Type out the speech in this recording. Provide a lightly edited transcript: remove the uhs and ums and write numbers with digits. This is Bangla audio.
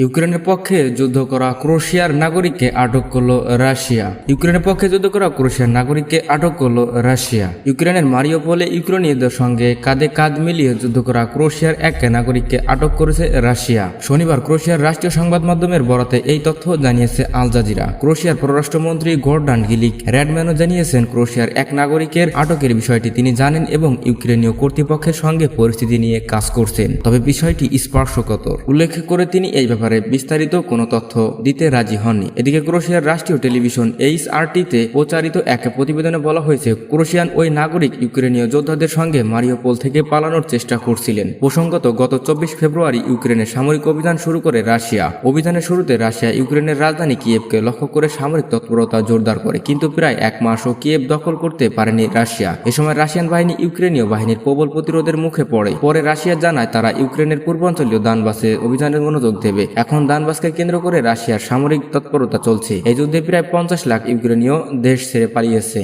ইউক্রেনের পক্ষে যুদ্ধ করা ক্রোয়েশিয়ার নাগরিককে আটক করল রাশিয়া। ইউক্রেনের পক্ষে যুদ্ধ করা ক্রোয়েশিয়ার নাগরিককে আটক করল রাশিয়া। ইউক্রেনের মারিউপোলে ইউক্রেনীয়দের সঙ্গে কাঁধে কাঁধ মিলিয়ে যুদ্ধ করা ক্রোয়েশিয়ার এক নাগরিককে আটক করেছে রাশিয়া। শনিবার ক্রোয়েশিয়ার রাষ্ট্রীয় সংবাদ মাধ্যমের বরাতে এই তথ্য জানিয়েছে আল জাজিরা। ক্রোয়েশিয়ার পররাষ্ট্রমন্ত্রী গর্ডান গিলিক র্যাডম্যানও জানিয়েছেন ক্রোয়েশিয়ার এক নাগরিকের আটকের বিষয়টি তিনি জানেন এবং ইউক্রেনীয় কর্তৃপক্ষের সঙ্গে পরিস্থিতি নিয়ে কাজ করছেন, তবে বিষয়টি স্পর্শকাতর উল্লেখ করে তিনি এই ব্যাপারে বিস্তারিত কোনো তথ্য দিতে রাজি হননি। এদিকে ক্রোয়েশিয়ার রাষ্ট্রীয় টেলিভিশন HRT-তে প্রচারিত এক প্রতিবেদনে বলা হয়েছে ক্রোয়েশিয়ান ওই নাগরিক ইউক্রেনীয় যোদ্ধাদের সঙ্গে মারিউপোল থেকে পালানোর চেষ্টা করছিলেন। প্রসঙ্গত গত 24 ফেব্রুয়ারি ইউক্রেনের সামরিক অভিযান শুরু করে রাশিয়া। অভিযানের শুরুতে রাশিয়া ইউক্রেনের রাজধানী কিয়েভকে লক্ষ্য করে সামরিক তৎপরতা জোরদার করে, কিন্তু প্রায় এক মাসও কিয়েভ দখল করতে পারেনি রাশিয়া। এ সময় রাশিয়ান বাহিনী ইউক্রেনীয় বাহিনীর প্রবল প্রতিরোধের মুখে পড়ে। পরে রাশিয়া জানায় তারা ইউক্রেনের পূর্বাঞ্চলীয় দানবাসে অভিযানের মনোযোগ দেবে। এখন দানবাসকে কেন্দ্র করে রাশিয়ার সামরিক তৎপরতা চলছে। এই যুদ্ধে প্রায় 50 লাখ ইউক্রেনীয় দেশ ছেড়ে পালিয়েছে।